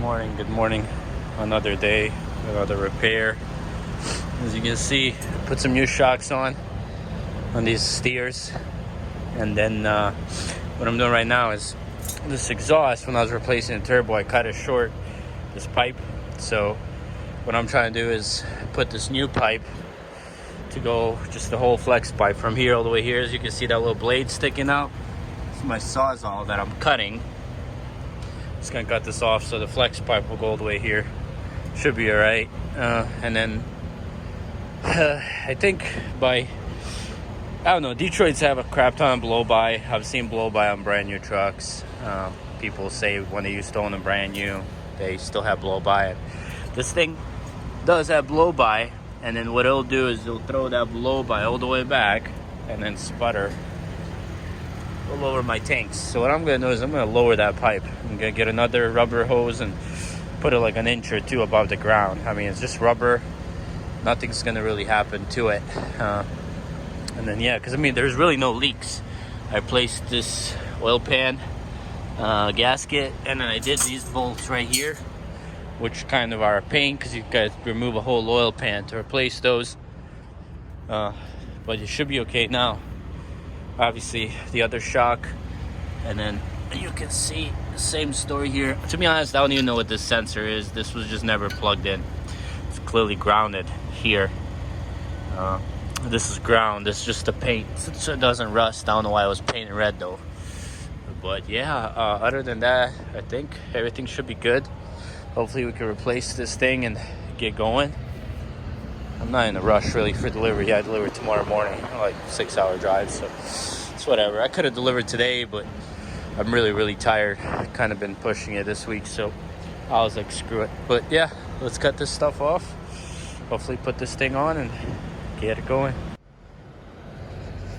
Good morning. Another day, another repair. As you can see, put some new shocks on these steers. And then what I'm doing right now is this exhaust, when I was replacing the turbo, I cut it short, this pipe. So what I'm trying to do is put this new pipe to go, just the whole flex pipe from here all the way here. As you can see, that little blade sticking out. It's my Sawzall that I'm cutting. Just gonna cut this off so the flex pipe will go all the way here. Should be all right. And then I think by, I don't know, Detroit's have a crap ton of blow-by. I've seen blow-by on brand new trucks. People say when they used to own them brand new, they still have blow-by. This thing does have blow-by, and then what it'll do is it'll throw that blow-by all the way back and then sputter. It'll lower my tanks. So what I'm gonna do is I'm gonna lower that pipe. I'm gonna get another rubber hose and put it like an inch or two above the ground. I mean, it's just rubber. Nothing's gonna really happen to it. And then yeah, because I mean, there's really no leaks. I placed this oil pan gasket, and then I did these bolts right here, which kind of are a pain because you guys remove a whole oil pan to replace those. But it should be okay now. Obviously, the other shock, and then you can see the same story here. To be honest, I don't even know what this sensor is. This was just never plugged in. It's clearly grounded here. This is ground. This is just the paint, so it doesn't rust. I don't know why it was painted red though. But yeah, other than that, I think everything should be good. Hopefully we can replace this thing and get going. I'm not in a rush really for delivery. I deliver tomorrow morning, like 6-hour drive, so it's whatever. I could have delivered today, but I'm really tired. I've kind of been pushing it this week, so I was like, screw it. But yeah, let's cut this stuff off. Hopefully put this thing on and get it going.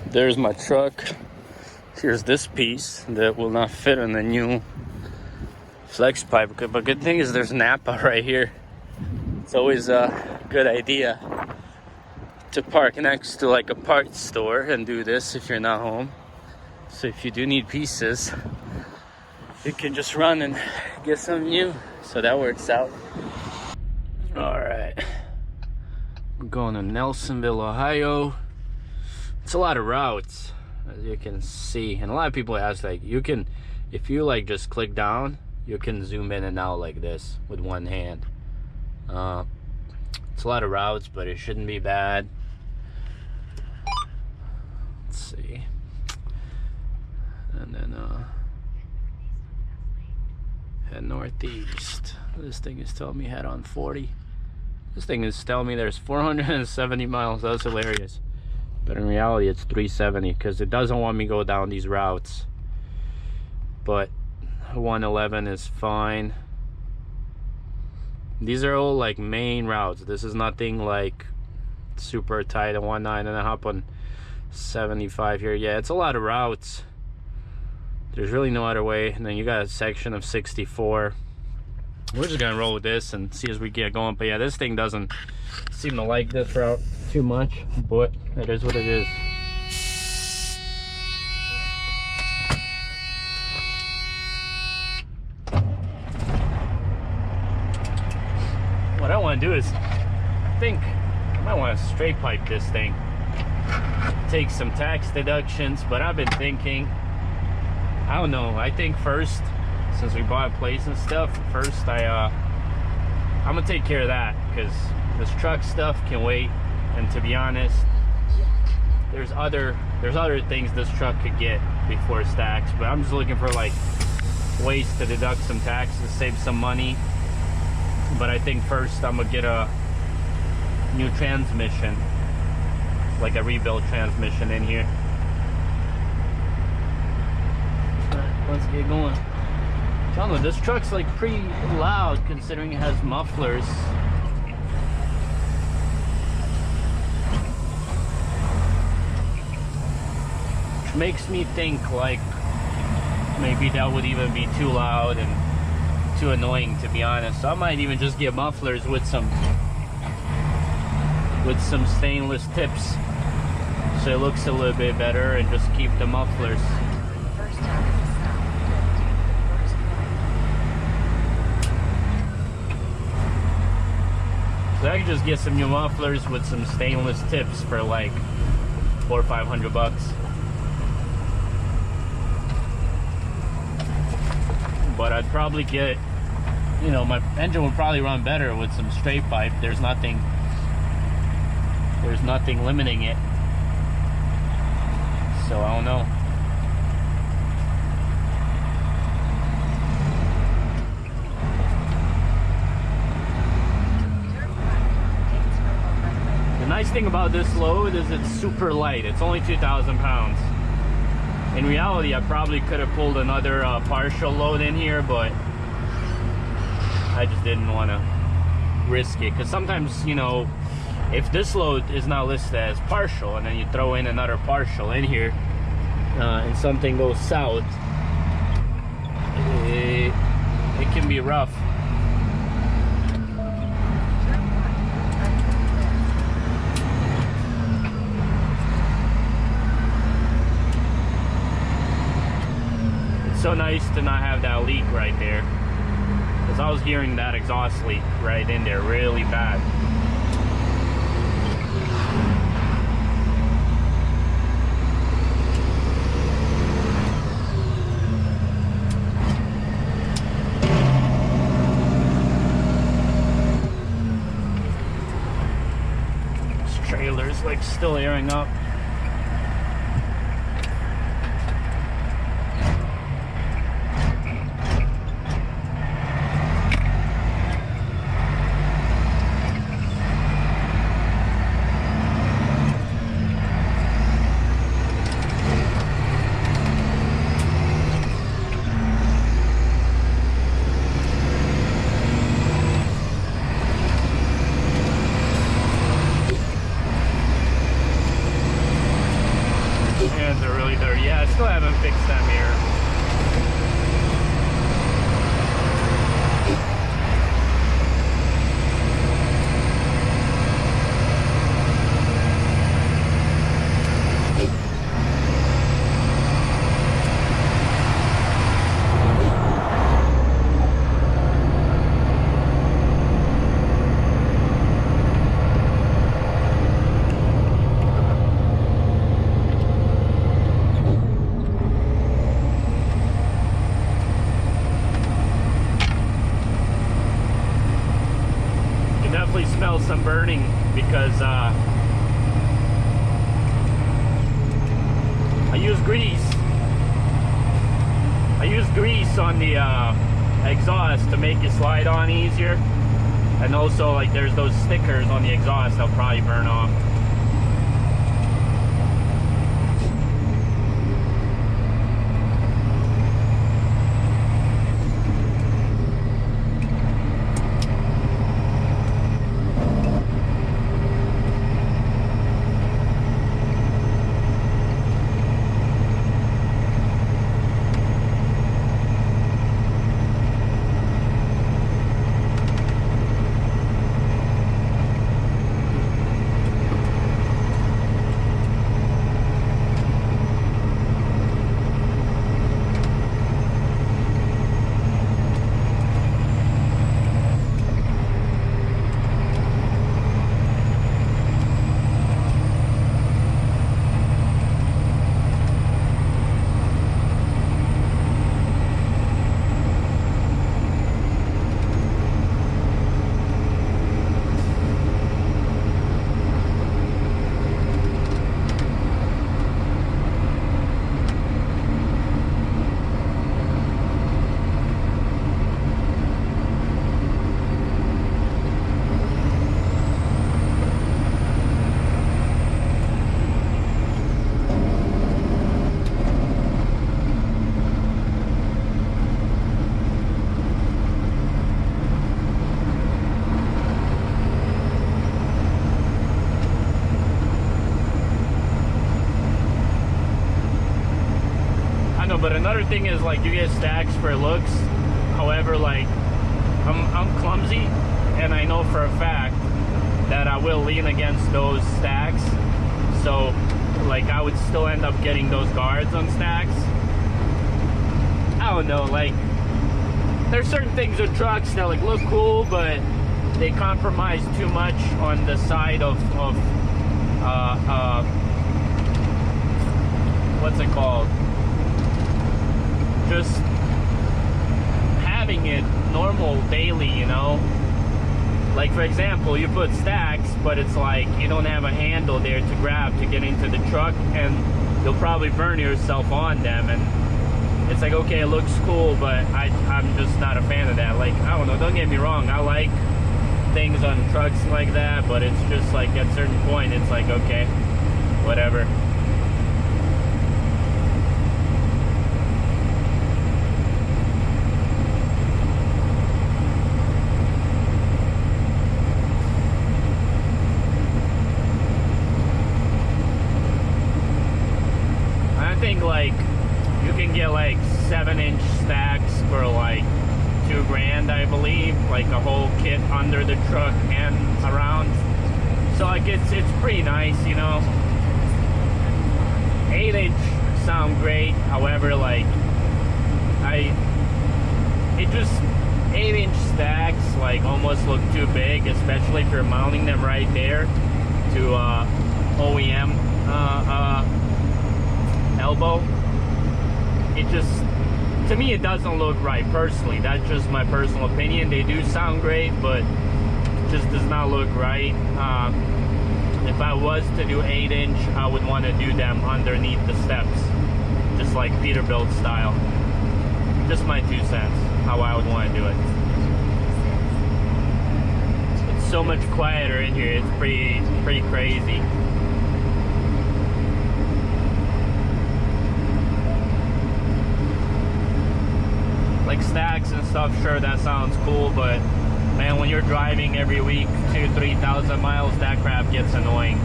There's my truck. Here's this piece that will not fit in the new flex pipe. But good thing is there's Napa right here. It's always a good idea to park next to like a parts store and do this if you're not home. So if you do need pieces, you can just run and get some new. So that works out. All right, we're going to Nelsonville, Ohio. It's a lot of routes, as you can see, and a lot of people ask, like, you can, if you like just click down, you can zoom in and out like this with one hand. It's a lot of routes, but it shouldn't be bad. Let's see. And then head northeast. This thing is telling me head on 40. This thing is telling me there's 470 miles. That's hilarious. But in reality, it's 370 because it doesn't want me to go down these routes. But 111 is fine. These are all like main routes. This is nothing like super tight on 19 and a hop on 75 here. Yeah, it's a lot of routes. There's really no other way. And then you got a section of 64. We're just gonna roll with this and see as we get going. But yeah, this thing doesn't seem to like this route too much, but it is what it is. What I want to do is, I think I might want to straight pipe this thing, take some tax deductions, but I've been thinking, I don't know, I think first, since we bought a place and stuff, first I'm gonna take care of that, because this truck stuff can wait. And to be honest, there's other things this truck could get before stacks, but I'm just looking for like ways to deduct some taxes, save some money. But I think first I'm gonna get a new transmission, like a rebuilt transmission in here. Let's get going. I don't know, this truck's like pretty loud considering it has mufflers. Which makes me think like maybe that would even be too loud and too annoying, to be honest. So I might even just get mufflers with some stainless tips so it looks a little bit better, and just keep the mufflers. So I could just get some new mufflers with some stainless tips for like $400 or $500. But I'd probably get, you know, my engine would probably run better with some straight pipe. There's nothing limiting it. So I don't know. The nice thing about this load is it's super light. It's only 2,000 pounds. In reality, I probably could have pulled another partial load in here, but I just didn't want to risk it. Because sometimes, you know, if this load is not listed as partial and then you throw in another partial in here and something goes south, it can be rough. It's so nice to not have that leak right there, because I was hearing that exhaust leak right in there really bad. Trailer's like still airing up. Hands are really dirty. Yeah, I still haven't fixed that mirror. Definitely smell some burning because I use grease. I use grease on the exhaust to make it slide on easier, and also like there's those stickers on the exhaust that'll probably burn off. But another thing is, like, you get stacks for looks. However, like, I'm clumsy, and I know for a fact that I will lean against those stacks. So, like, I would still end up getting those guards on stacks. I don't know, like, there's certain things with trucks that, like, look cool, but they compromise too much on the side of what's it called? Just having it normal daily, you know? Like, for example, you put stacks, but it's like you don't have a handle there to grab to get into the truck, and you'll probably burn yourself on them. And it's like, okay, it looks cool, but I'm just not a fan of that. Like, I don't know, don't get me wrong, I like things on trucks like that, but it's just like at a certain point, it's like, okay, whatever. I think like you can get like 7-inch stacks for like $2,000, I believe, like a whole kit under the truck and around. So like it's pretty nice, you know. 8-inch sound great, however, like 8-inch stacks like almost look too big, especially if you're mounting them right there to OEM elbow. It just, to me, it doesn't look right personally. That's just my personal opinion. They do sound great, but it just does not look right. If I was to do 8-inch, I would want to do them underneath the steps, just like Peterbilt style. Just my 2 cents, how I would want to do it. It's so much quieter in here. It's pretty crazy. Like stacks and stuff, sure, that sounds cool, but man, when you're driving every week 2,000-3,000 miles, that crap gets annoying.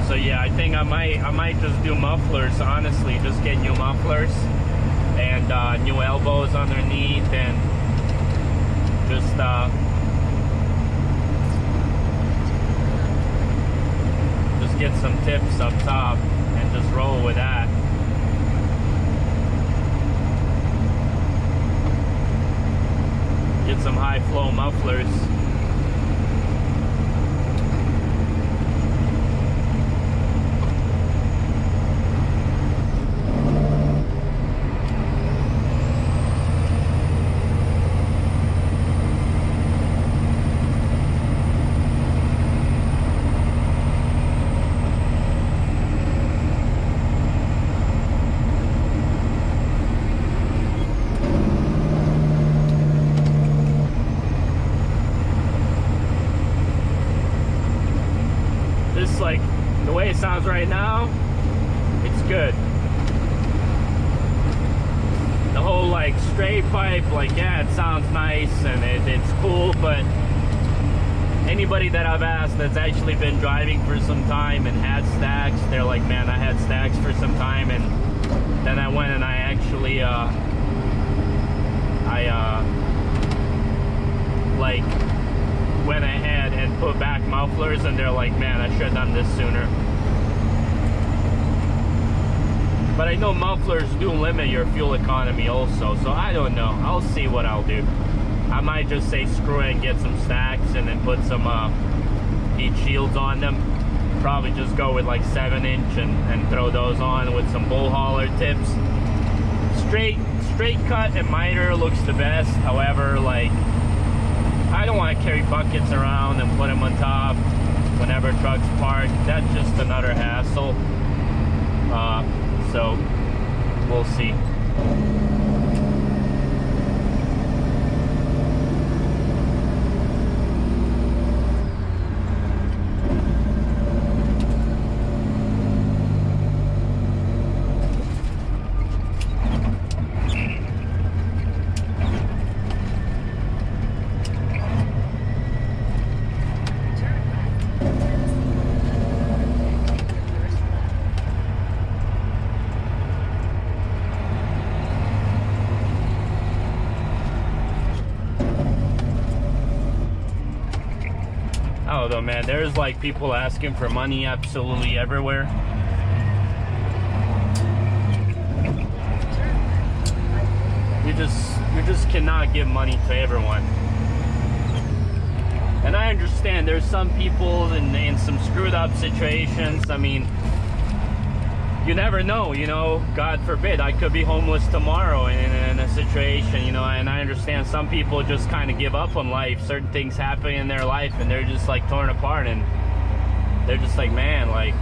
So yeah, I think I might just do mufflers, honestly. Just get new mufflers and new elbows underneath, and just get some tips up top and just roll with that. Get some high flow mufflers. Like the way it sounds right now, it's good. The whole like straight pipe, like, yeah, it sounds nice and it's cool, but anybody that I've asked that's actually been driving for some time and had stacks, they're like, man, I had stacks for some time, and then I went and I actually like went ahead and put back mufflers, and they're like, man, I should have done this sooner. But I know mufflers do limit your fuel economy also, so I don't know. I'll see what I'll do. I might just say screw it and get some stacks and then put some heat shields on them. Probably just go with like 7-inch and throw those on with some bull hauler tips. Straight cut and miter looks the best. However, like, I don't want to carry buckets around and put them on top whenever trucks park. That's just another hassle. So we'll see. Oh, though, man, there's like people asking for money absolutely everywhere. You just you just cannot give money to everyone. And I understand there's some people in some screwed up situations. I mean, you never know, you know, God forbid, I could be homeless tomorrow in a situation, you know, and I understand some people just kind of give up on life. Certain things happen in their life and they're just like torn apart, and they're just like, man, like,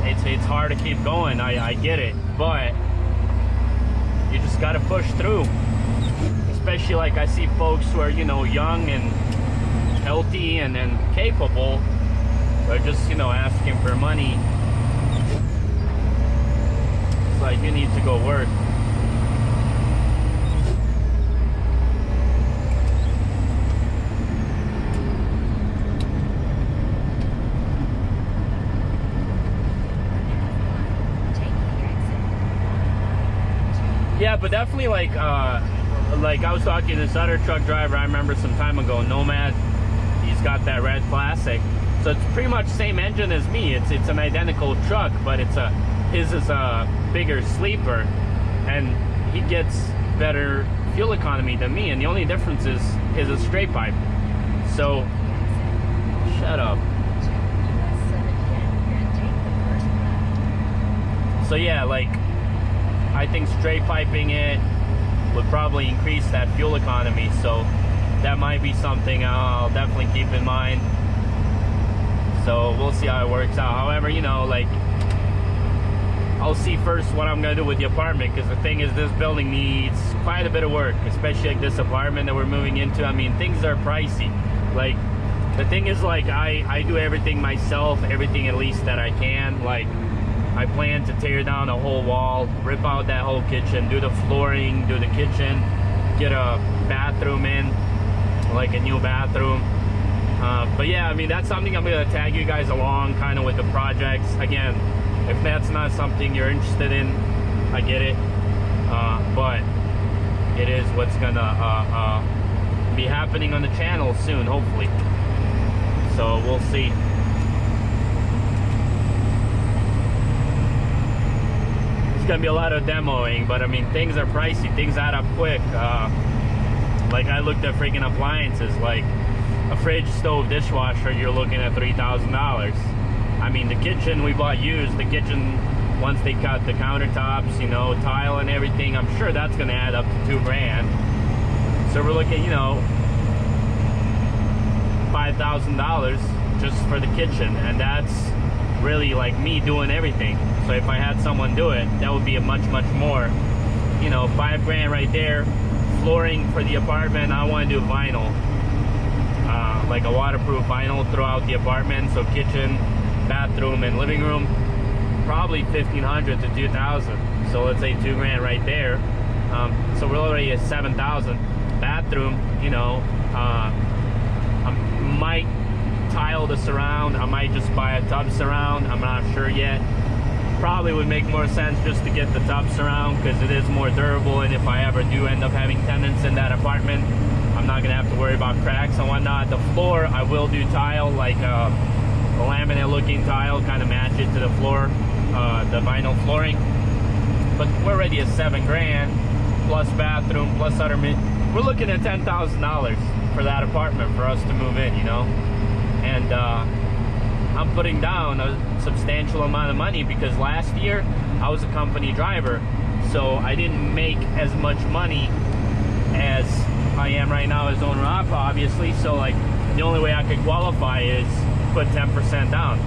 it's hard to keep going. I get it, but you just got to push through. Especially like I see folks who are, you know, young and healthy and capable, but just, you know, asking for money. It's like, you need to go work. Yeah, but definitely like I was talking to this other truck driver I remember some time ago, Nomad. He's got that red Classic, so it's pretty much same engine as me. It's an identical truck, but his is a bigger sleeper, and he gets better fuel economy than me. And the only difference is a straight pipe. So shut up. So yeah, like, I think straight piping it would probably increase that fuel economy, so that might be something I'll definitely keep in mind. So we'll see how it works out. However, you know, like, I'll see first what I'm gonna do with the apartment, because the thing is, this building needs quite a bit of work, especially like this apartment that we're moving into. I mean, things are pricey. Like, the thing is, like, I do everything myself, everything at least that I can. Like, I plan to tear down a whole wall, rip out that whole kitchen, do the flooring, do the kitchen, get a bathroom in, like a new bathroom. But yeah, I mean, that's something I'm gonna tag you guys along kind of with the projects. Again, if that's not something you're interested in, I get it. But it is what's gonna be happening on the channel soon, hopefully. So we'll see. Gonna be a lot of demoing, but I mean, things are pricey, things add up quick. Like, I looked at freaking appliances, like a fridge, stove, dishwasher, you're looking at $3,000. I mean, the kitchen we bought used, the kitchen, once they cut the countertops, you know, tile and everything, I'm sure that's gonna add up to $2,000. So we're looking, you know, $5,000 just for the kitchen, and that's really like me doing everything. So if I had someone do it, that would be a much more, you know, $5,000 right there. Flooring for the apartment, I want to do vinyl, like a waterproof vinyl throughout the apartment. So kitchen, bathroom, and living room, probably $1,500 to $2,000. So let's say $2,000 right there. So we're already at $7,000. Bathroom, you know, I might tile the surround. I might just buy a tub surround. I'm not sure yet. Probably would make more sense just to get the tub surround, because it is more durable, and if I ever do end up having tenants in that apartment, I'm not gonna have to worry about cracks and whatnot. The floor, I will do tile, like a laminate looking tile, kind of match it to the floor, the vinyl flooring. But we're already at $7,000 plus bathroom plus other we're looking at $10,000 for that apartment for us to move in, you know. And I'm putting down a substantial amount of money, because last year I was a company driver, so I didn't make as much money as I am right now as owner op, obviously. So like, the only way I could qualify is put 10% down.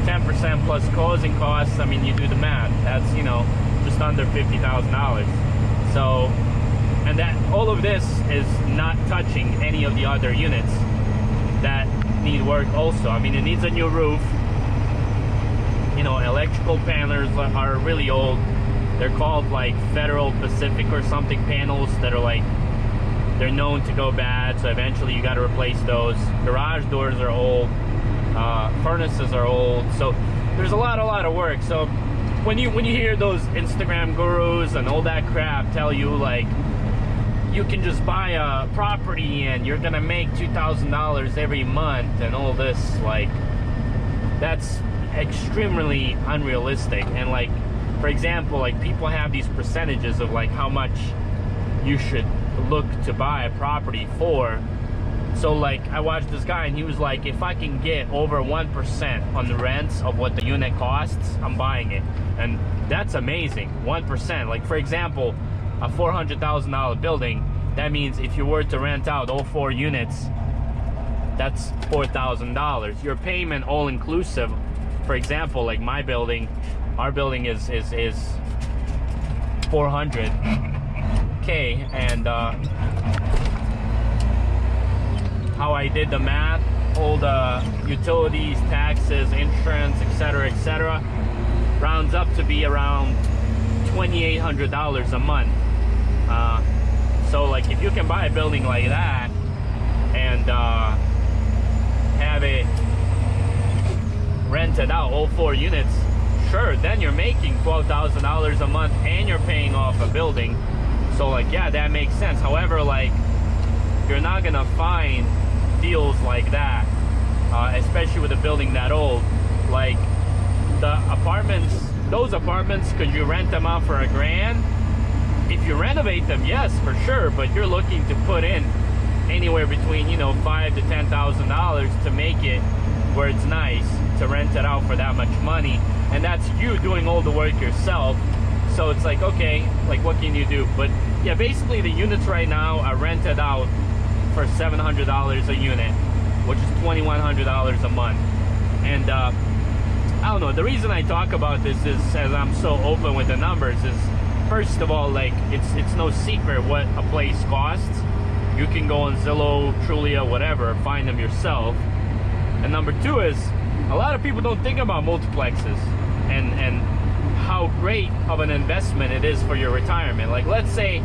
10% plus closing costs, I mean, you do the math, that's, you know, just under $50,000. So, and that, all of this is not touching any of the other units that need work also. I mean, it needs a new roof. You know, electrical panels are really old. They're called like Federal Pacific or something panels that are like, they're known to go bad, so eventually you got to replace those. Garage doors are old. Furnaces are old. So there's a lot of work. So when you hear those Instagram gurus and all that crap tell you like, you can just buy a property and you're gonna make $2,000 every month and all this, like, that's extremely unrealistic. And like, for example, like, people have these percentages of like how much you should look to buy a property for. So like I watched this guy and he was like, if I can get over 1% on the rents of what the unit costs, I'm buying it. And that's amazing. 1%. Like for example, a $400,000 building, that means if you were to rent out all 4 units, that's $4,000. Your payment all inclusive, for example, like my building, our building is 400K, and how I did the math, all the utilities, taxes, insurance, etc., rounds up to be around $2,800 a month. So like if you can buy a building like that and have it rented out, all 4 units, sure, then you're making $12,000 a month and you're paying off a building. So like, yeah, that makes sense. However, like, you're not gonna find deals like that, especially with a building that old. Like the apartments, those apartments, could you rent them out for $1,000? If you renovate them, yes, for sure, but you're looking to put in anywhere between, you know, $5,000 to $10,000 to make it where it's nice to rent it out for that much money, and that's you doing all the work yourself. So it's like, okay, like what can you do? But yeah, basically the units right now are rented out for $700 a unit, which is $2,100 a month. And I don't know, the reason I talk about this is, as I'm so open with the numbers, is first of all, like it's no secret what a place costs. You can go on Zillow, Trulia, whatever, find them yourself. And number 2 is, a lot of people don't think about multiplexes and how great of an investment it is for your retirement. Like let's say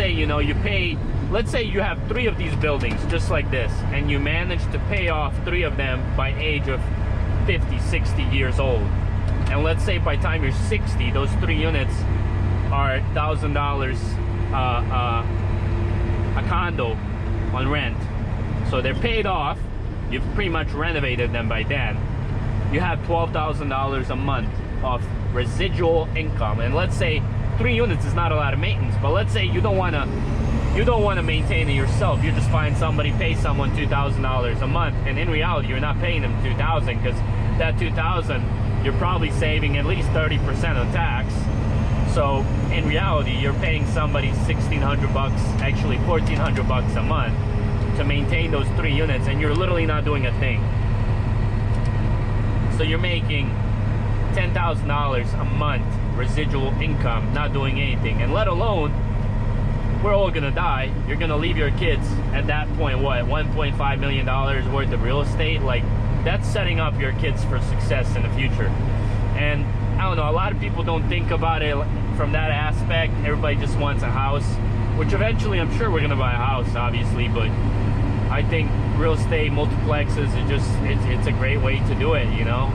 you know, you pay, let's say you have 3 of these buildings just like this, and you manage to pay off 3 of them by age of 50, 60 years old. And let's say by the time you're 60, those 3 units are $1,000 a condo on rent. So they're paid off. You've pretty much renovated them by then. You have $12,000 a month of residual income. And let's say 3 units is not a lot of maintenance, but let's say you don't want to maintain it yourself. You just find somebody, pay someone $2,000 a month, and in reality you're not paying them $2,000, because that $2,000 you're probably saving at least 30% of tax. So in reality you're paying somebody $1,600, actually $1,400 a month to maintain those 3 units, and you're literally not doing a thing. So you're making $10,000 a month residual income, not doing anything. And let alone, we're all gonna die. You're gonna leave your kids at that point, what, $1.5 million worth of real estate? Like, that's setting up your kids for success in the future. And I don't know, a lot of people don't think about it from that aspect. Everybody just wants a house, which eventually I'm sure we're gonna buy a house, obviously, but I think real estate multiplexes is just, it's a great way to do it, you know.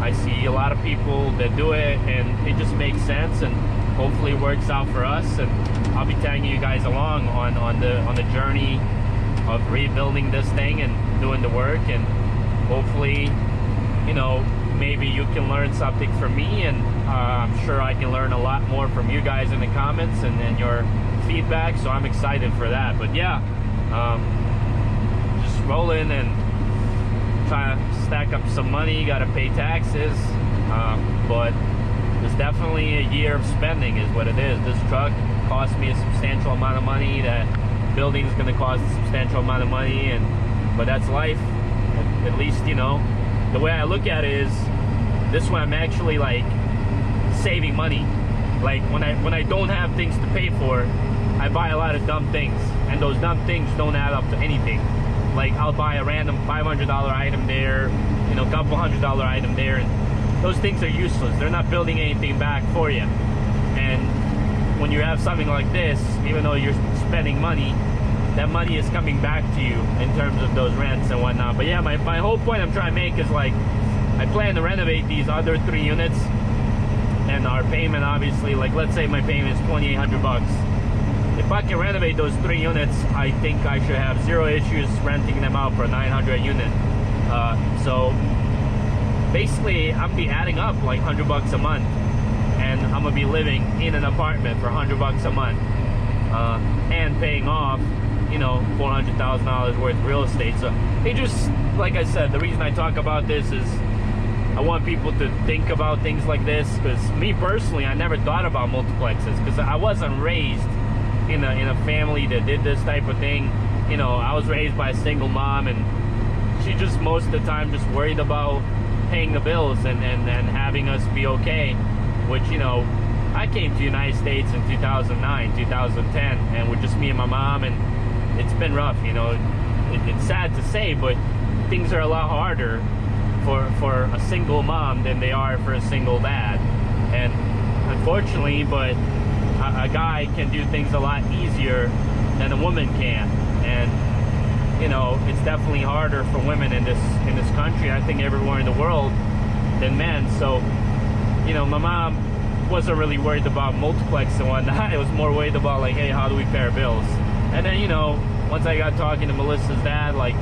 I see a lot of people that do it, and it just makes sense, and hopefully it works out for us. And I'll be tagging you guys along on the journey of rebuilding this thing and doing the work, and hopefully, you know, maybe you can learn something from me, and I'm sure I can learn a lot more from you guys in the comments and your feedback, so I'm excited for that. But yeah, just rolling and trying to stack up some money, gotta pay taxes, but there's definitely a year of spending is what it is. This truck cost me a substantial amount of money, that building is going to cost a substantial amount of money, but that's life. At least, you know, the way I look at it is, this one I'm actually like saving money. Like when I don't have things to pay for, I buy a lot of dumb things, and those dumb things don't add up to anything. Like I'll buy a random $500 item there, you know, a couple $100 item there, and those things are useless. They're not building anything back for you. And when you have something like this, even though you're spending money, that money is coming back to you in terms of those rents and whatnot. But yeah, my whole point I'm trying to make is, like, I plan to renovate these other 3 units, and our payment, obviously, like let's say my payment is $2,800. If I can renovate those 3 units, I think I should have 0 issues renting them out for $900 a unit. So basically, I'm gonna be adding up like $100 a month, and I'm gonna be living in an apartment for $100 a month. and paying off, you know, $400,000 worth of real estate. So it just, like I said, the reason I talk about this is I want people to think about things like this, because me personally, I never thought about multiplexes because I wasn't raised in a family that did this type of thing. You know, I was raised by a single mom, and she just most of the time just worried about paying the bills and having us be okay, which, you know, I came to the United States in 2009, 2010, and with just me and my mom, and it's been rough, you know. It's sad to say, but things are a lot harder for a single mom than they are for a single dad. And unfortunately, but a guy can do things a lot easier than a woman can. And, you know, it's definitely harder for women in this country, I think everywhere in the world, than men. So, you know, my mom wasn't really worried about multiplex and whatnot. It was more worried about, like, hey, how do we pay our bills? And then, you know, once I got talking to Melissa's dad, like,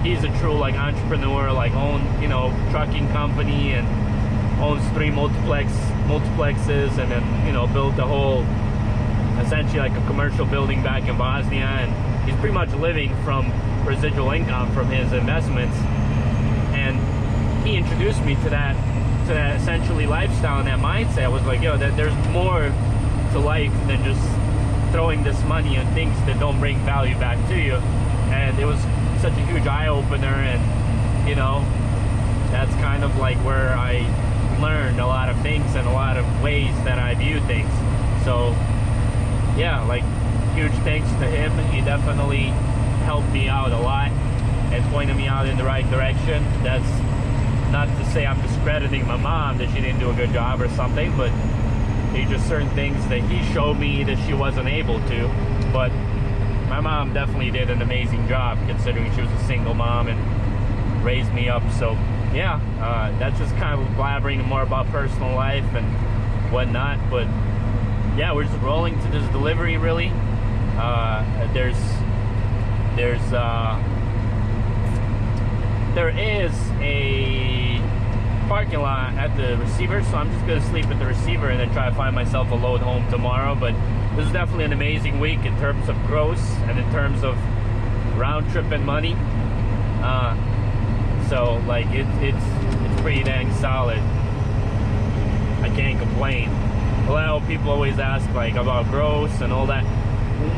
he's a true, like, entrepreneur, like, owned, you know, trucking company and owns 3 multiplexes, and then, you know, built a whole, essentially like a commercial building back in Bosnia, and he's pretty much living from residual income from his investments. And he introduced me to that essentially lifestyle and that mindset. I was like, yo, there's more to life than just throwing this money on things that don't bring value back to you. And it was such a huge eye-opener, and, you know, that's kind of like where I learned a lot of things and a lot of ways that I view things. So yeah, like, huge thanks to him. He definitely helped me out a lot and pointed me out in the right direction. That's not to say I'm discrediting my mom, that she didn't do a good job or something, but there's just certain things that he showed me that she wasn't able to. But my mom definitely did an amazing job, considering she was a single mom and raised me up. So yeah, that's just kind of blabbering more about personal life and whatnot. But yeah, we're just rolling to this delivery, really. There is a parking lot at the receiver, so I'm just gonna sleep at the receiver and then try to find myself a load home tomorrow. But this is definitely an amazing week in terms of gross and in terms of round trip and money. So like it's pretty dang solid. I can't complain. A lot of people always ask, like, about gross and all that.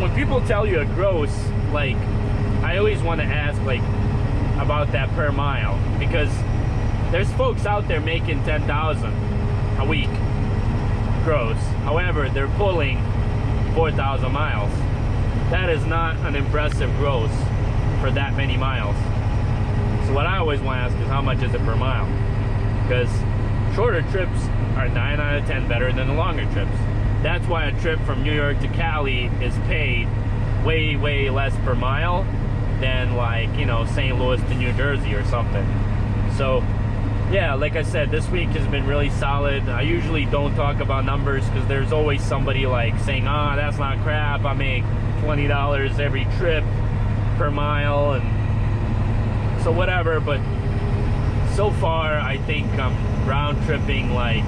When people tell you a gross, like, I always want to ask, like, about that per mile, because there's folks out there making 10,000 a week gross. However, they're pulling 4,000 miles. That is not an impressive gross for that many miles. So what I always want to ask is, how much is it per mile? Because shorter trips are 9 out of 10 better than the longer trips. That's why a trip from New York to Cali is paid way, way less per mile than, like, you know, St. Louis to New Jersey or something. So yeah, like I said, this week has been really solid. I usually don't talk about numbers because there's always somebody, like, saying, ah, that's not crap, I make $20 every trip per mile, and so whatever. But so far, I think I'm round tripping like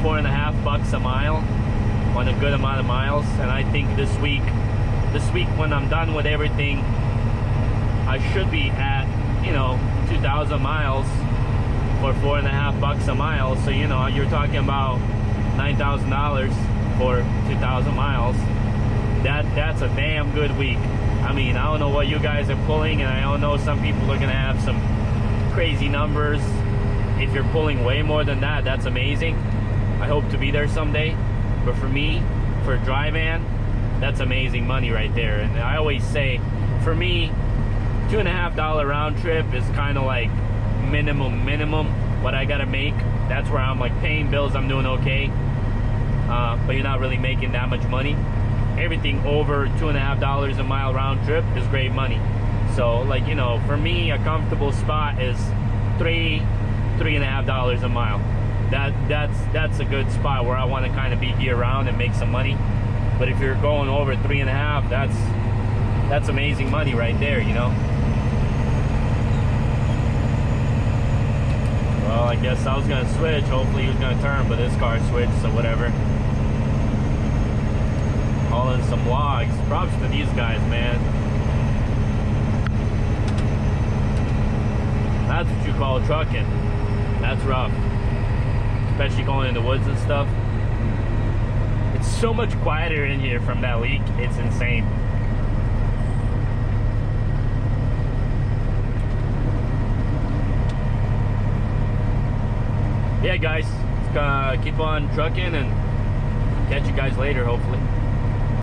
$4.50 a mile on a good amount of miles. And I think this week when I'm done with everything, I should be at, you know, 2,000 miles for $4.50 a mile. So, you know, you're talking about $9,000 for 2,000 miles. That's a damn good week. I mean, I don't know what you guys are pulling, and I don't know, some people are gonna have some crazy numbers. If you're pulling way more than that, that's amazing. I hope to be there someday. But for me, for a dry van, that's amazing money right there. And I always say, for me, $2.50 round trip is kind of like minimum what I gotta make. That's where I'm like paying bills, I'm doing okay, but you're not really making that much money. Everything over $2.50 a mile round trip is great money. So, like, you know, for me, a comfortable spot is $3.50 a mile. That's a good spot where I want to kind of be year round and make some money. But if you're going over 3.5, that's amazing money right there, you know. Well, I guess I was gonna switch. Hopefully he was gonna turn, but this car switched, so whatever. Hauling some vlogs. Props to these guys, man. That's what you call trucking. That's rough. Especially going in the woods and stuff. It's so much quieter in here from that leak. It's insane. Yeah, guys. Keep on trucking and catch you guys later, hopefully.